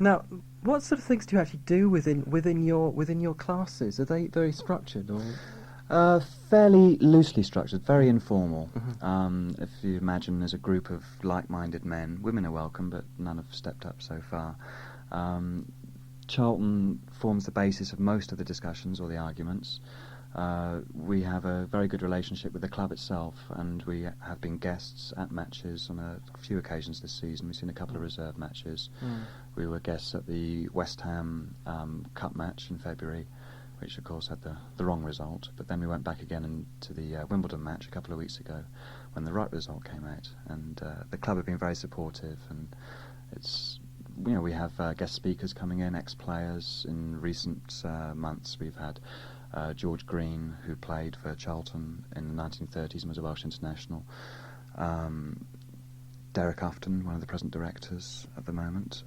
Now, what sort of things do you actually do within your classes? Are they very structured or? Fairly loosely structured, very informal. Mm-hmm. If you imagine there's a group of like-minded men, women are welcome, but none have stepped up so far. Charlton forms the basis of most of the discussions or the arguments. We have a very good relationship with the club itself, and we have been guests at matches on a few occasions this season. We've seen a couple of reserve matches. We were guests at the West Ham Cup match in February, which of course had the wrong result, but then we went back again to the Wimbledon match a couple of weeks ago when the right result came out, and the club have been very supportive, and it's, you know, we have guest speakers coming in, ex-players. In recent months we've had George Green, who played for Charlton in the 1930s and was a Welsh international, Derek Ufton, one of the present directors at the moment,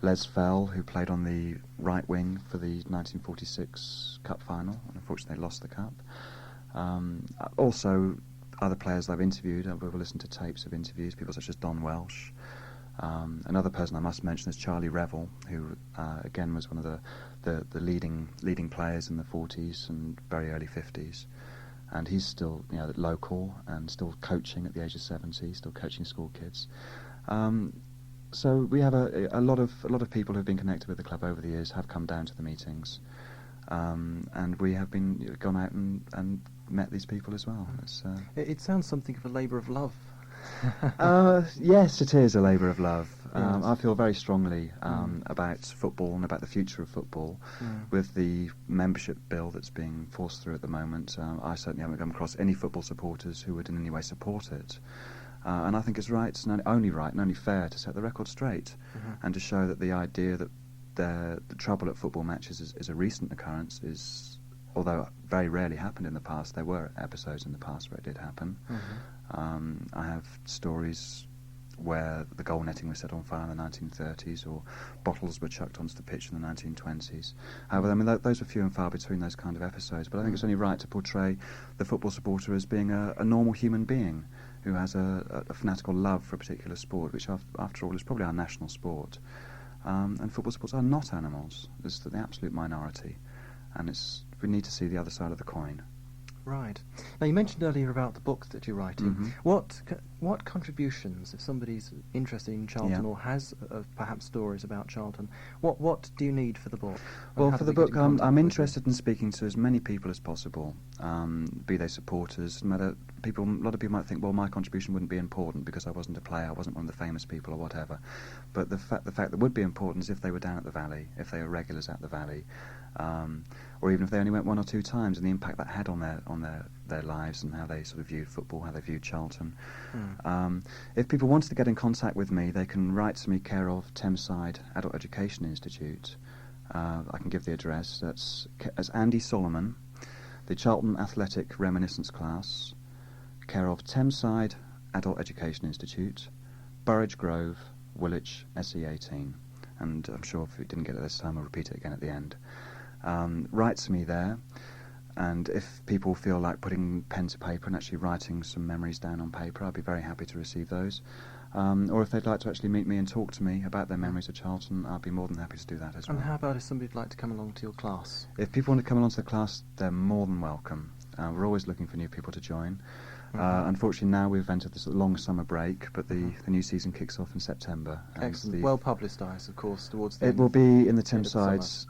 Les Fell, who played on the right wing for the 1946 Cup final, and unfortunately they lost the Cup. Also, other players I've interviewed, we've listened to tapes of interviews, people such as Don Welsh. Another person I must mention is Charlie Revel, who again was one of the leading players in the 40s and very early 50s. And he's still, you know, local and still coaching at the age of 70, still coaching school kids. So we have a lot of people who've been connected with the club over the years have come down to the meetings, and we have gone out and met these people as well. It sounds something of a labour of love. Yes, it is a labour of love. Yes. I feel very strongly about football and about the future of football. With the membership bill that's being forced through at the moment, I certainly haven't come across any football supporters who would in any way support it. And I think it's right, it's not only right and only fair to set the record straight, and to show that the idea that the trouble at football matches is a recent occurrence is, although very rarely happened in the past, there were episodes in the past where it did happen. I have stories where the goal netting was set on fire in the 1930s, or bottles were chucked onto the pitch in the 1920s. However, I mean, those are few and far between, those kind of episodes, but I think it's only right to portray the football supporter as being a normal human being who has a fanatical love for a particular sport, which after all is probably our national sport. And football supporters are not animals. It's the absolute minority, and we need to see the other side of the coin. Right. Now, you mentioned earlier about the books that you're writing. What contributions, if somebody's interested in Charlton or has perhaps stories about Charlton, what do you need for the book? Well, for the book, I'm interested in speaking to as many people as possible, be they supporters. A lot of people might think, well, my contribution wouldn't be important because I wasn't a player, I wasn't one of the famous people or whatever. But the fact that would be important is if they were down at the Valley, if they were regulars at the Valley, or even if they only went one or two times, and the impact that had on their lives and how they sort of viewed football, how they viewed Charlton. If people wanted to get in contact with me, they can write to me, care of Thamesmead Adult Education Institute. I can give the address. That's Andy Soloman, the Charlton Athletic Reminiscence class, care of Thamesmead Adult Education Institute, Burridge Grove, Woolwich, SE18. And I'm sure if we didn't get it this time, I'll repeat it again at the end. Write to me there, and if people feel like putting pen to paper and actually writing some memories down on paper, I'd be very happy to receive those. Or if they'd like to actually meet me and talk to me about their memories of Charlton, I'd be more than happy to do that as well. And how about if somebody'd like to come along to your class? If people want to come along to the class, they're more than welcome. We're always looking for new people to join. Unfortunately, now we've entered this long summer break, but the new season kicks off in September. Excellent. Well publicised, of course, towards the It end will be in the Thameside's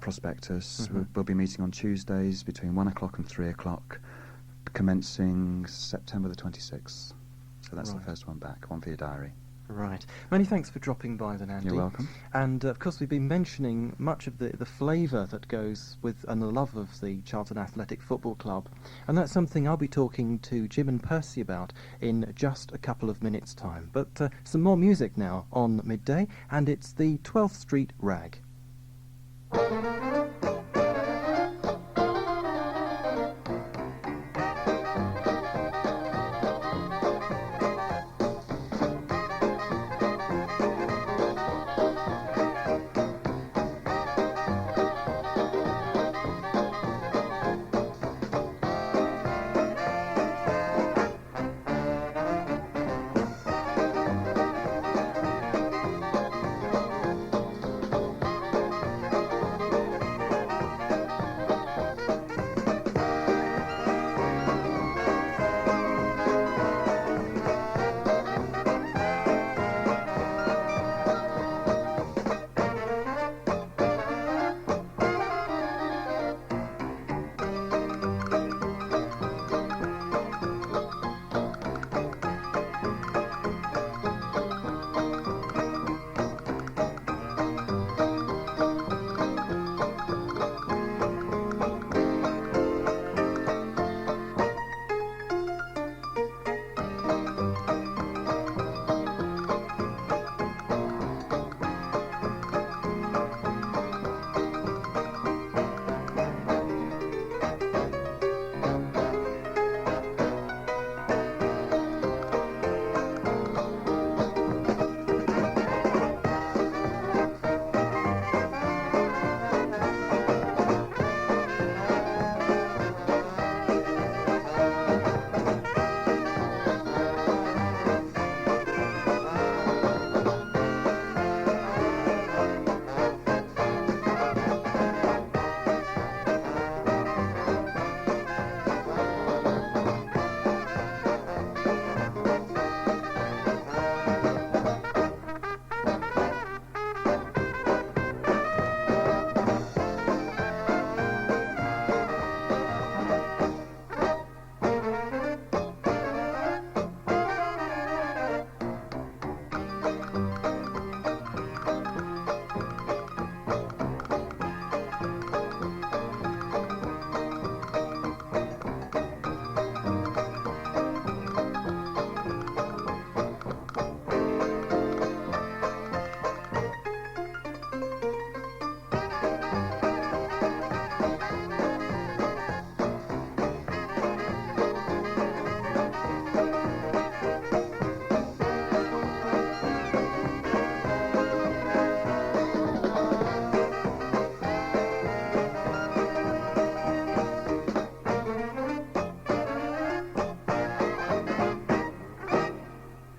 prospectus. We'll be meeting on Tuesdays between 1 o'clock and 3 o'clock, commencing September the 26th. So that's the first one back, one for your diary. Right. Many thanks for dropping by then, Andy. You're welcome. And, of course, we've been mentioning much of the flavour that goes with and the love of the Charlton Athletic Football Club. And that's something I'll be talking to Jim and Percy about in just a couple of minutes' time. But some more music now on Midday, and it's the 12th Street Rag.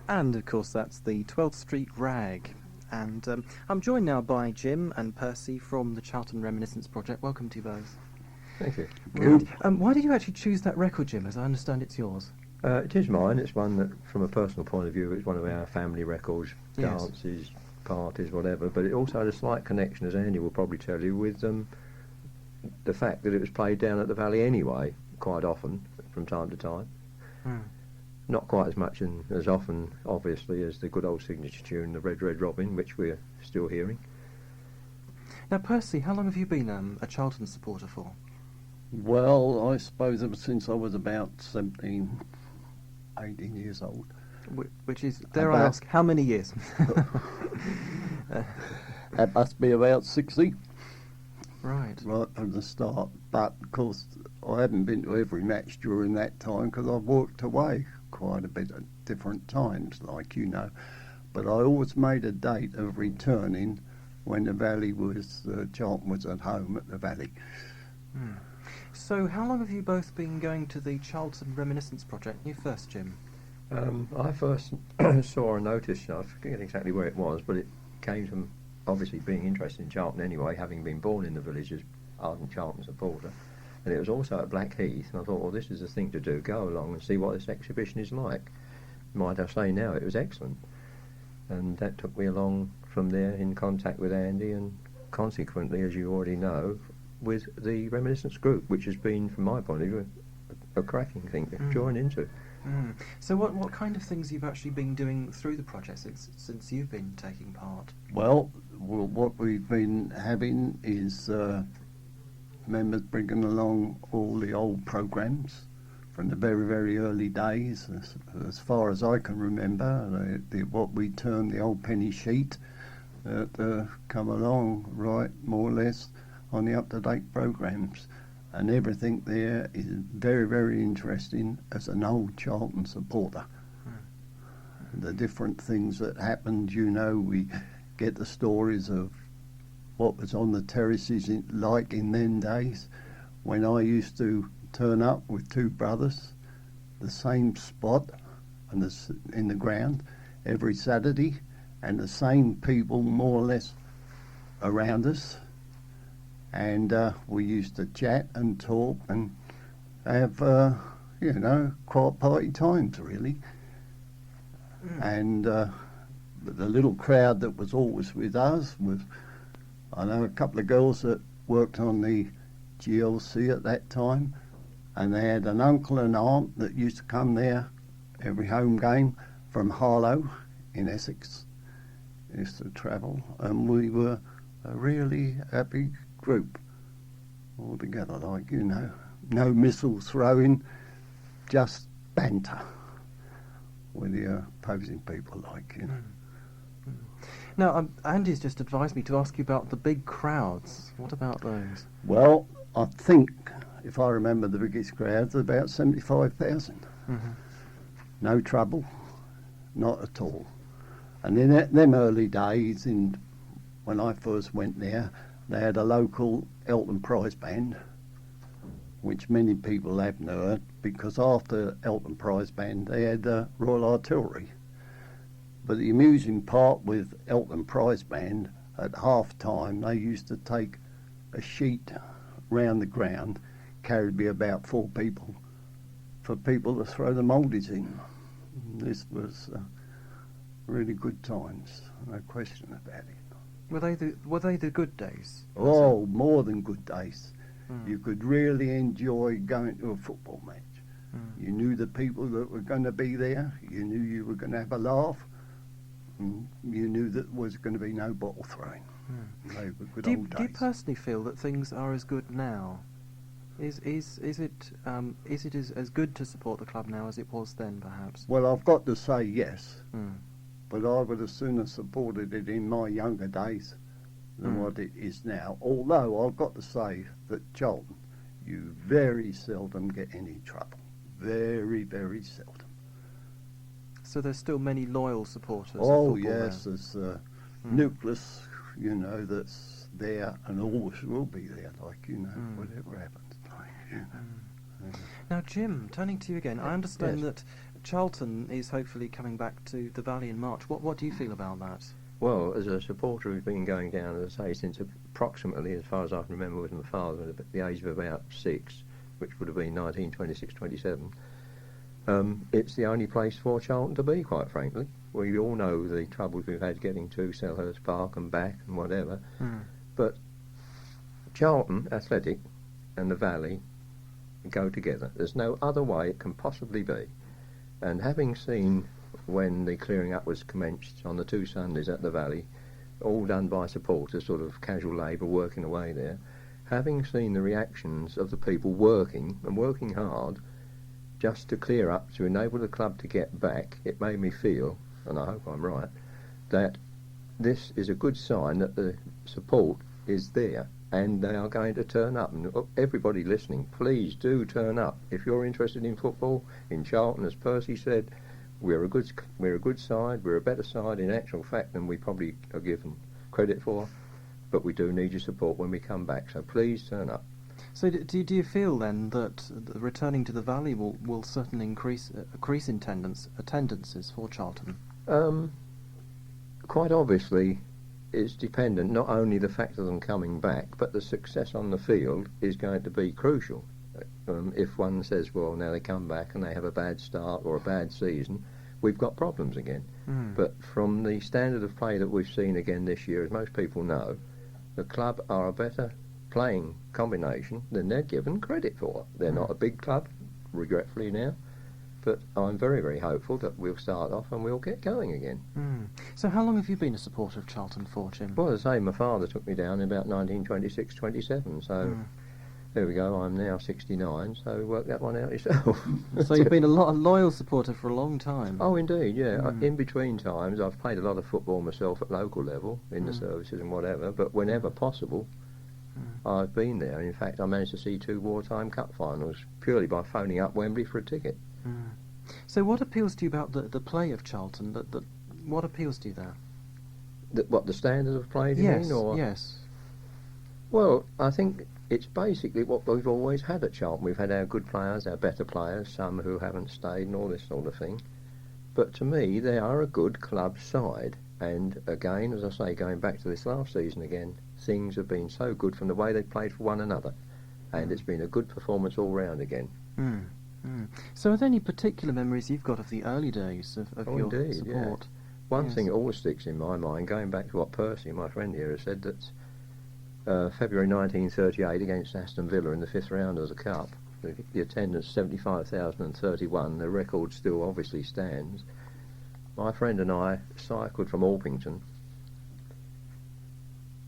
And, of course, that's the 12th Street Rag. And I'm joined now by Jim and Percy from the Charlton Reminiscence Project. Welcome to you both. Thank you. Right. Why did you actually choose that record, Jim? As I understand it's yours. It is mine. It's one that, from a personal point of view, it's one of our family records, Yes. dances, parties, whatever. But it also had a slight connection, as Andy will probably tell you, with the fact that it was played down at the Valley anyway, quite often, from time to time. Mm. Not quite as much and as often, obviously, as the good old signature tune, the Red Red Robin, which we're still hearing. Now, Percy, how long have you been a Charlton supporter for? Well, I suppose ever since I was about 17, 18 years old. Which is, dare I About- ask, how many years? That must be about 60, Right. right from the start. But, of course, I haven't been to every match during that time because I've worked away quite a bit at different times, like you know. But I always made a date of returning when the Valley was, Charlton was at home at the Valley. Hmm. So, how long have you both been going to the Charlton Reminiscence Project? You first, Jim. I first saw a notice, I forget exactly where it was, but it came from obviously being interested in Charlton anyway, having been born in the village as ardent Charlton supporter. And it was also at Blackheath, and I thought, well, this is the thing to do, go along and see what this exhibition is like. Might I say now, it was excellent. And that took me along from there in contact with Andy, and consequently, as you already know, with the Reminiscence Group, which has been, from my point of view, a cracking thing to join into. Mm. So, what kind of things you've actually been doing through the project since you've been taking part? Well, what we've been having is members bringing along all the old programmes from the very, very early days, as far as I can remember, what we term the old penny sheet that come along, right, more or less, on the up-to-date programmes. And everything there is very, very interesting as an old Charlton supporter. The different things that happened, you know, we get the stories of what was on the terraces like in them days, when I used to turn up with two brothers, the same spot in the ground every Saturday, and the same people more or less around us. And we used to chat and talk and have, you know, quite party times, really. And the little crowd that was always with us was, I know a couple of girls that worked on the GLC at that time, and they had an uncle and aunt that used to come there every home game from Harlow in Essex. Used to travel, and we were a really happy group all together, like, you know, no missile throwing, just banter with the opposing people, like, you know. Now, Andy's just advised me to ask you about the big crowds. What about those? Well, I think, if I remember the biggest crowds, about 75,000. Mm-hmm. No trouble, not at all. And in them early days, when I first went there, they had a local Elton Prize band, which many people haven't heard, because after Elton Prize band they had the Royal Artillery. But the amusing part with Elton Prize band, at half time they used to take a sheet round the ground, carried by about 4 people, for people to throw the mouldies in. This was really good times, no question about it. Were they the good days? Oh, more than good days. Mm. You could really enjoy going to a football match. Mm. You knew the people that were going to be there. You knew you were going to have a laugh. And you knew that there was going to be no bottle throwing. Mm. They were good Do old you days. personally feel that things are as good now? Is it as good to support the club now as it was then, perhaps? Well, I've got to say yes, Mm. but I would have sooner supported it in my younger days than what it is now. Although I've got to say that Charlton, you very seldom get any trouble. Very, very seldom. So there's still many loyal supporters of Oh football yes, there. there's a nucleus, you know, that's there and always will be there, like, you know, whatever happens. Like, you know. Now, Jim, turning to you again, I understand Yes. that Charlton is hopefully coming back to the Valley in March. What do you feel about that? Well, as a supporter who's been going down, as I say, since approximately, as far as I can remember, with my father at the age of about 6, which would have been 1926, 27, it's the only place for Charlton to be, quite frankly. We all know the troubles we've had getting to Selhurst Park and back and whatever. But Charlton Athletic and the Valley go together. There's no other way it can possibly be. And having seen when the clearing up was commenced on the 2 Sundays at the Valley, all done by supporters, sort of casual labour working away there, having seen the reactions of the people working, and working hard, just to clear up, to enable the club to get back, it made me feel, and I hope I'm right, that this is a good sign that the support is there, and they are going to turn up. And everybody listening, please do turn up. If you're interested in football, in Charlton, as Percy said, we're a good side, we're a better side in actual fact than we probably are given credit for, but we do need your support when we come back, so please turn up. So do you feel then that returning to the Valley will certainly increase attendances for Charlton? Quite obviously, it's dependent, not only the fact of them coming back, but the success on the field is going to be crucial. If one says, well, now they come back and they have a bad start or a bad season, we've got problems again. But from the standard of play that we've seen again this year, as most people know, the club are a better playing combination than they're given credit for. They're not a big club, regretfully now, but I'm very, very hopeful that we'll start off and we'll get going again. So how long have you been a supporter of Charlton for, Jim? Well, as I say, my father took me down in about 1926, 27, so there we go, I'm now 69, so work that one out yourself. So you've been a loyal supporter for a long time. Oh, indeed, yeah. In between times, I've played a lot of football myself at local level, in the services and whatever, but whenever possible, I've been there. In fact, I managed to see 2 wartime cup finals purely by phoning up Wembley for a ticket. So what appeals to you about the play of Charlton? What appeals to you there? What, the standard of play, do you mean? Or? Yes. Well, I think it's basically what we've always had at Charlton. We've had our good players, our better players, some who haven't stayed and all this sort of thing. But to me, they are a good club side. And again, as I say, going back to this last season again, things have been so good from the way they played for one another. And it's been a good performance all round again. So are there any particular memories you've got of the early days of your indeed, support? Yeah. One thing that always sticks in my mind, going back to what Percy, my friend here, has said, that February 1938 against Aston Villa in the 5th round of the Cup, the attendance 75,031, the record still obviously stands. My friend and I cycled from Orpington,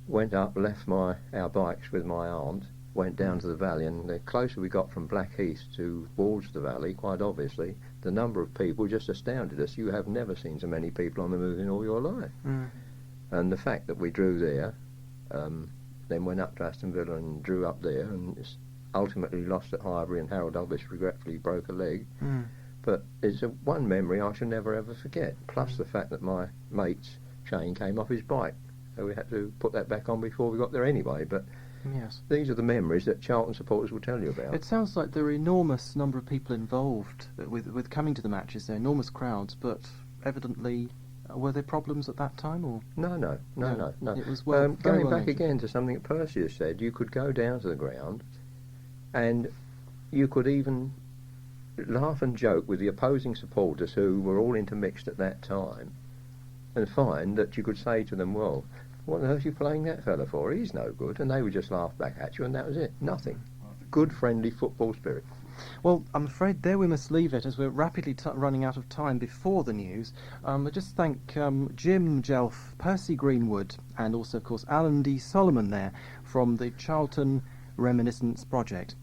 went up, left our bikes with my aunt, went down to the Valley, and the closer we got from Blackheath towards the Valley, quite obviously, the number of people just astounded us. You have never seen so many people on the move in all your life. And the fact that we drew there, then went up to Aston Villa and drew up there, and ultimately lost at Highbury, and Harold Douglas regretfully broke a leg. But it's one memory I shall never ever forget, plus the fact that my mate's chain came off his bike, so we had to put that back on before we got there anyway. But yes, these are the memories that Charlton supporters will tell you about. It sounds like there are enormous number of people involved with coming to the matches. There are enormous crowds, but evidently, were there problems at that time, or no? It was going back again to something that Percy has said. You could go down to the ground, and you could even laugh and joke with the opposing supporters who were all intermixed at that time, and find that you could say to them, well, what on earth are you playing that fella for? He's no good. And they would just laugh back at you, and that was it. Nothing. Good, friendly football spirit. Well, I'm afraid there we must leave it, as we're rapidly running out of time before the news. I just thank Jim Jelf, Percy Greenwood, and also, of course, Andy Soloman there from the Charlton Reminiscence Project.